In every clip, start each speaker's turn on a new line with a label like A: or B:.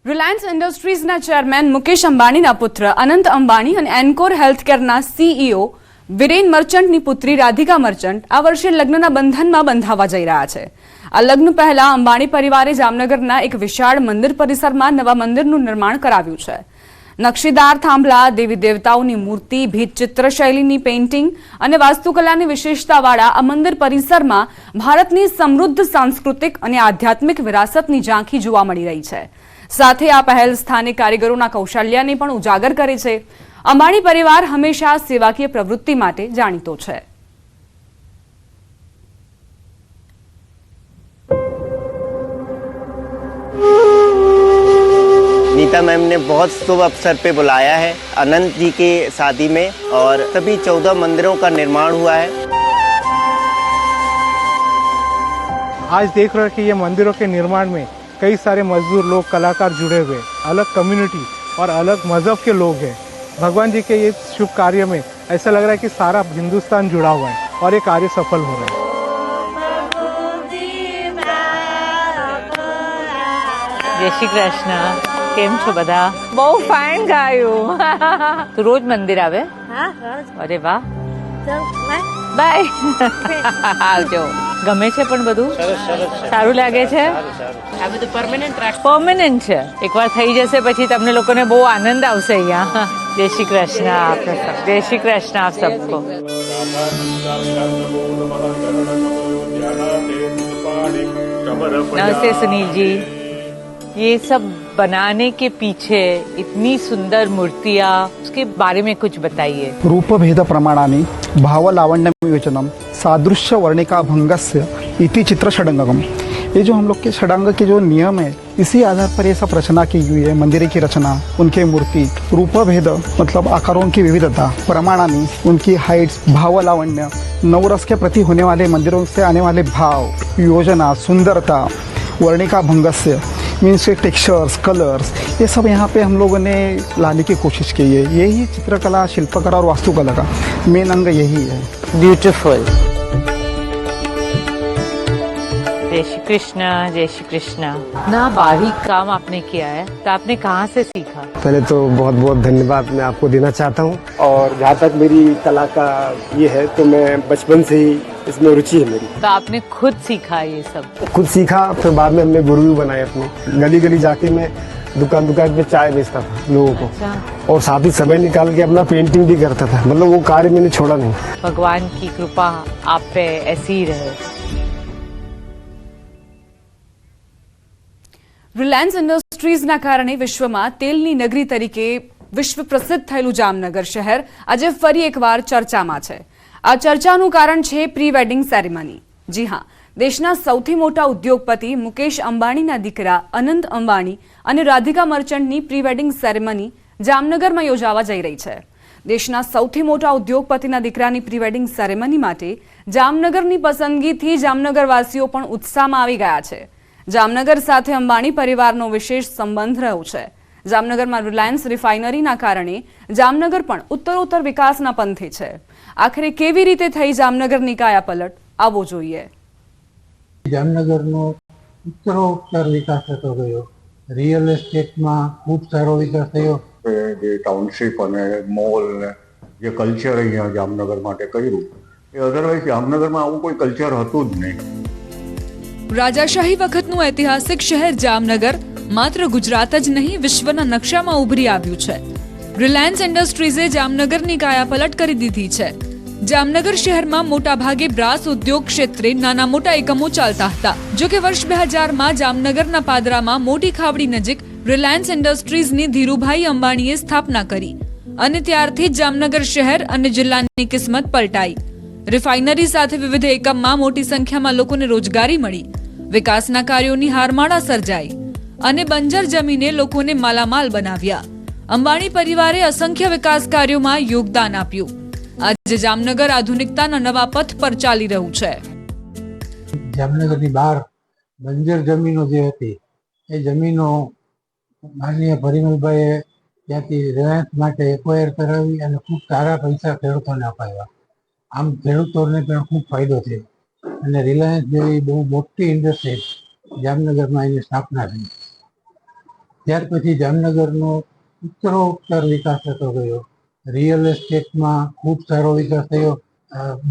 A: Reliance ઇન્ડસ્ટ્રીઝના chairman Mukesh અંબાણીના પુત્ર અનંત અંબાણી અને encore હેલ્થકેરના CEO Viren મર્ચન્ટની પુત્રી રાધિકા મર્ચન્ટ આ વર્ષે લગ્નના બંધનમાં બંધાવા જઈ રહ્યા છે. આ લગ્ન પહેલા અંબાણી પરિવારે જામનગરના એક વિશાળ મંદિર પરિસરમાં નવા મંદિરનું નિર્માણ કરાવ્યું છે. નકશીદાર થાંભલા, દેવી દેવતાઓની મૂર્તિ, ભીંતચિત્ર શૈલીની પેઇન્ટિંગ અને વાસ્તુકલાની વિશેષતાવાળા આ મંદિર પરિસરમાં ભારતની સમૃદ્ધ સાંસ્કૃતિક અને આધ્યાત્મિક વિરાસતની ઝાંખી જોવા મળી રહી છે. સાથે આ પહેલ સ્થાનિક કારીગરોના કૌશલ્યને પણ ઉજાગર કરે છે. અંબાણી પરિવાર હંમેશા સેવાકીય પ્રવૃત્તિ માટે જાણીતો છે.
B: नीता मैम ने बहुत शुभ अवसर पे बुलाया है अनंत जी के शादी में और सभी 14 मंदिरों का निर्माण हुआ है.
C: आज देख रहे हैं कि ये मंदिरों के निर्माण में कई सारे मजदूर लोग, कलाकार जुड़े हुए, अलग कम्युनिटी और अलग मजहब के लोग हैं. भगवान जी के ये शुभ कार्य में ऐसा लग रहा है कि सारा हिंदुस्तान जुड़ा हुआ है और ये कार्य सफल हो रहा है.
D: जय श्री कृष्ण. કેમ છો બધા? બહુ ફાઇન ગાયું. તું રોજ મંદિર આવે?
E: હા, રોજ.
D: અરે વાહ. બાય. આવજો. ગમે છે પણ બધું સારું લાગે છે?
E: આ બધું
D: પરમેનન્ટ છે. એકવાર થઈ જશે પછી તમને લોકોને બહુ આનંદ આવશે અહીંયા. જય શ્રી કૃષ્ણ આપને સબ. જય શ્રી કૃષ્ણ આપ સબકો. नमस्ते सुनील जी. ये सब बनाने के पीछे इतनी सुंदर मूर्तियाँ, उसके बारे में कुछ बताइए.
F: रूपभेद प्रमाणानि भावलावण्य विवेचनम सादृश्य वर्णिका भंगस्य इति चित्र षडंगम. ये जो हम लोग के षडांग के जो नियम है, इसी आधार पर ये सब रचना की हुई है. मंदिर की रचना, उनके मूर्ति, रूपभेद मतलब आकारों की विविधता, प्रमाणानि उनकी हाइट्स, भावलावण्य, नवरस के प्रति होने वाले मंदिरों से आने वाले भाव, योजना, सुंदरता, वर्णिका भंगस्य मीन्स टेक्सचर्स, कलर्स, ये सब यहाँ पे हम लोगों ने लाने की कोशिश की है. यही चित्रकला, शिल्पकला और वास्तुकला का मेन अंग यही है.
D: ब्यूटीफुल. जय श्री कृष्ण. जय श्री कृष्ण. ना बारीक काम आपने किया है, तो आपने कहाँ से सीखा?
G: पहले तो बहुत बहुत धन्यवाद मैं आपको देना चाहता हूँ. और जहाँ तक मेरी कला का ये है तो मैं बचपन से ही इसमें रुचि है मेरी.
D: तो आपने खुद सीखा ये सब?
G: खुद सीखा, फिर बाद में हमने गुरु भी बनाए अपने. गली गली जाके मैं दुकान दुकान पे चाय बेचता था लोगों को.
D: अच्छा.
G: और साथ ही समय निकाल के अपना पेंटिंग भी करता था. मतलब वो कार्य मैंने छोड़ा नहीं.
D: भगवान की कृपा आप पे ऐसी ही रहे.
A: રિલાયન્સ ઇન્ડસ્ટ્રીઝના કારણે વિશ્વમાં તેલની નગરી તરીકે વિશ્વ પ્રસિદ્ધ થયેલું જામનગર શહેર આજે ફરી એકવાર ચર્ચામાં છે. આ ચર્ચાનું કારણ છે પ્રી વેડિંગ સેરેમની. જી હા, દેશના સૌથી મોટા ઉદ્યોગપતિ મુકેશ અંબાણીના દીકરા અનંત અંબાણી અને રાધિકા મર્ચન્ટની પ્રી વેડિંગ સેરેમની જામનગરમાં યોજાવા જઈ રહી છે. દેશના સૌથી મોટા ઉદ્યોગપતિના દીકરાની પ્રી વેડિંગ સેરેમની માટે જામનગરની પસંદગીથી જામનગરવાસીઓ પણ ઉત્સાહમાં આવી ગયા છે. જામનગર સાથે અંબાણી પરિવારનો વિશેષ સંબંધ રહ્યો છે. જામનગરમાં રિલાયન્સ રિફાઇનરીના કારણે જામનગર પણ ઉત્તરોત્તર વિકાસના પંથે છે. આખરે કેવી રીતે થઈ જામનગરની કાયાપલટ, આવો જોઈએ.
H: જામનગરનો ઉત્તરોત્તર વિકાસ થતો ગયો. રિયલ એસ્ટેટમાં ખૂબ સારો વિકાસ થયો.
I: જે ટાઉનશીપ અને મોલ ને જે કલ્ચર અહીંયા જામનગર માટે કર્યું, એ અધરવાઇઝ જામનગરમાં આવું કોઈ કલ્ચર હતું જ નહીં.
J: રાજાશાહી વખતનું ઐતિહાસિક શહેર જામનગર માત્ર ગુજરાત જ નહીં, વિશ્વના નકશામાં ઉભરી આવ્યું છે. રિલાયન્સ ઇન્ડસ્ટ્રીઝે જામનગરની કાયાપલટ કરી દીધી છે. જામનગર શહેરમાં મોટાભાગે બ્રાસ ઉદ્યોગ ક્ષેત્રે નાના મોટા એકમો ચાલતા હતા. જો કે વર્ષ 2000માં જામનગરના પાદરામાં મોટી ખાવડી નજીક રિલાયન્સ ઇન્ડસ્ટ્રીઝની ધીરુભાઈ અંબાણીએ સ્થાપના કરી અને ત્યારથી જ જામનગર શહેર અને જિલ્લાની કિસ્મત પલટાઈ. રિફાઇનરી સાથે વિવિધ એકમમાં મોટી સંખ્યામાં લોકોને રોજગારી મળી, વિકાસના કાર્યોની હારમાળા સર્જાઈ અને બંજર જમીને લોકોને માલામાલ બનાવ્યા. અંબાણી પરિવારે અસંખ્ય વિકાસ કાર્યોમાં યોગદાન આપ્યું. આજે જામનગર આધુનિકતાના નવા પથ પર ચાલી રહ્યું છે.
H: જામનગરની બહાર બંજર જમીનો જે હતી એ જમીનો માનનીય પરિમલભાઈએ ત્યાંથી રિલાયન્સ માટે એક્વાયર કરાવી અને ખૂબ સારા પૈસા ખેડૂતોને અપાવ્યા. આમ ખેડૂતોને પણ ખૂબ ફાયદો થયો અને રિલાયન્સ જેવી બહુ મોટી ઇન્ડસ્ટ્રી જામનગરમાં એની સ્થાપના થઈ. ત્યાર પછી જામનગરનો ઉત્તરોત્તર વિકાસ થતો ગયો. રિયલ એસ્ટેટમાં ખૂબ સારો વિકાસ થયો,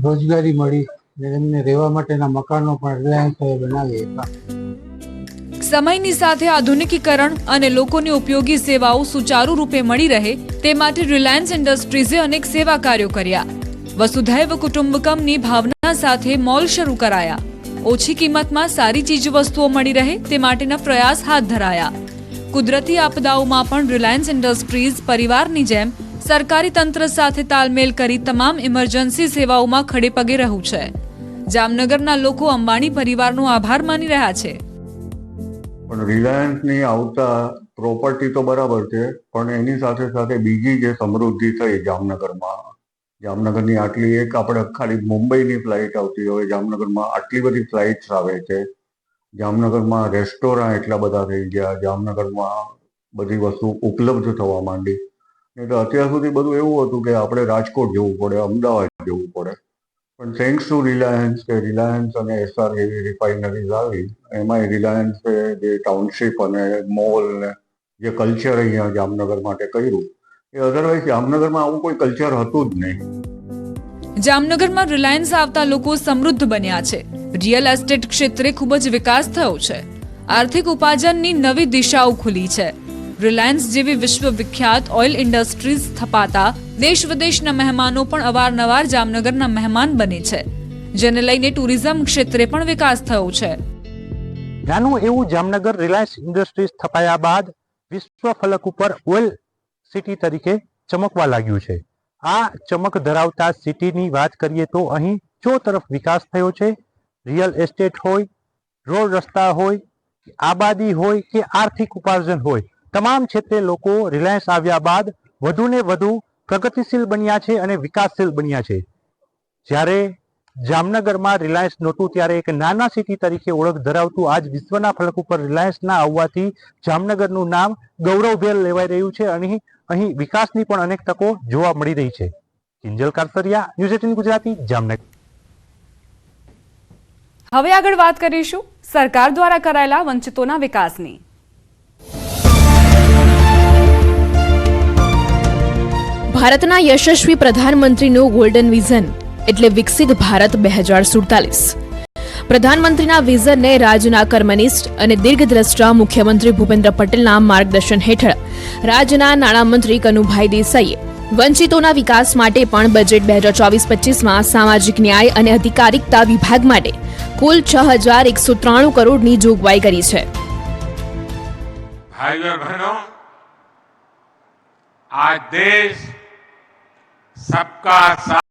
H: રોજગારી મળી અને એમને રહેવા માટેના મકાનો પણ રિલાયન્સોએ બનાવી આપ્યા.
J: સમયની સાથે આધુનિકીકરણ અને લોકોની ઉપયોગી સેવાઓ સુચારુ રૂપે મળી રહે તે માટે રિલાયન્સ ઇન્ડસ્ટ્રીઝે અનેક સેવા કાર્યો કર્યા. વસુધૈવ કુટુંબકમની ભાવના સાથે મોલ શરૂ કરાયા. ઓછી કિંમતમાં સારી ચીજવસ્તુઓ મળી રહે તે માટેના પ્રયાસ હાથ ધરાયા. કુદરતી આપદાઓમાં પણ રિલાયન્સ ઇન્ડસ્ટ્રીઝ પરિવારની જેમ સરકારી તંત્ર સાથે તાલમેલ કરી તમામ ઇમરજન્સી સેવાઓમાં ખડે પગે રહ્યું છે. જામનગરના લોકો અંબાણી પરિવારનો આભાર માની રહ્યા છે.
I: પણ રિલાયન્સની આવતા પ્રોપર્ટી તો બરાબર છે, પણ એની સાથે સાથે બીજી જે સમૃદ્ધિ થઈ જામનગરમાં, જામનગરની આટલી એક આપણે ખાલી મુંબઈની ફ્લાઇટ આવતી હોય, જામનગરમાં આટલી બધી ફ્લાઇટ્સ આવે છે, જામનગરમાં રેસ્ટોરાં એટલા બધા થઈ ગયા, જામનગરમાં બધી વસ્તુ ઉપલબ્ધ થવા માંડી. નહીં તો અત્યાર સુધી બધું એવું હતું કે આપણે રાજકોટ જવું પડે, અમદાવાદ જવું પડે. પણ થેન્ક્સ ટુ રિલાયન્સ કે રિલાયન્સ અને એસઆર જેવી રિફાઇનરીઝ આવી, એમાં રિલાયન્સે જે ટાઉનશીપ અને મોલ ને જે કલ્ચર અહીંયા જામનગર માટે કર્યું, એ અધરવાઇઝ જામનગરમાં આવું કોઈ કલ્ચર હતું જ નહીં.
J: જામનગરમાં રિલાયન્સ આવતા લોકો સમૃદ્ધ બન્યા છે. રિયલ એસ્ટેટ ક્ષેત્રે ખૂબ જ વિકાસ થયો છે. આર્થિક ઉપાર્જનની નવી દિશાઓ ખુલી છે. રિલાયન્સ જેવી વિશ્વવિખ્યાત ઓઇલ ઇન્ડસ્ટ્રીઝ સ્થપાતા દેશ વિદેશના મહેમાનો પણ અવારનવાર જામનગરના મહેમાન બને છે, જેને લઈને ટુરિઝમ ક્ષેત્રે પણ વિકાસ થયો છે.
K: નાનું એવું જામનગર રિલાયન્સ ઇન્ડસ્ટ્રીઝ સ્થપાયા બાદ વિશ્વ ફલક ઉપર ઓઇલ સિટી તરીકે ચમકવા લાગ્યું છે. આ ચમક ધરાવતા સિટીની વાત કરીએ તો અહીં ચોતરફ વિકાસ થયો છે. રિયલ એસ્ટેટ હોય, રોડ રસ્તા હોય, આબાદી હોય કે આર્થિક ઉપાર્જન હોય, તમામ ક્ષેત્રે લોકો રિલાયન્સ આવ્યા બાદ વધુને વધુ પ્રગતિશીલ બન્યા છે અને વિકાસશીલ બન્યા છે. જ્યારે જામનગરમાં રિલાયન્સ નહોતું ત્યારે એક નાના સિટી તરીકે ઓળખ ધરાવતું આજ વિશ્વના ફલક ઉપર રિલાયન્સના આવવાથી જામનગરનું નામ ગૌરવભેર લેવાઈ રહ્યું છે અને અહીં વિકાસની પણ અનેક તકો જોવા મળી રહી છે. કિંજલ કારસરિયા, ન્યૂઝ 18 ગુજરાતી, જામનગર.
A: હવે આગળ વાત કરીશું સરકાર દ્વારા કરાયેલા વંચિતોના વિકાસની.
L: ભારતના યશસ્વી પ્રધાનમંત્રીનું ગોલ્ડન વિઝન એટલે વિકસિત ભારત 2047. પ્રધાનમંત્રીના વિઝનને રાજ્યના કર્મનિષ્ઠ અને દીર્ઘદ્રષ્ટા મુખ્યમંત્રી ભૂપેન્દ્ર પટેલના માર્ગદર્શન હેઠળ રાજ્યના નાણામંત્રી કનુભાઈ દેસાઈએ વંચિતોના વિકાસ માટે પણ બજેટ 2024-25માં સામાજિક ન્યાય અને અધિકારિકતા વિભાગ માટે કુલ 6,193 કરોડની જોગવાઈ કરી છે.
M: भाइयों बहनों, आज देश सबका साथ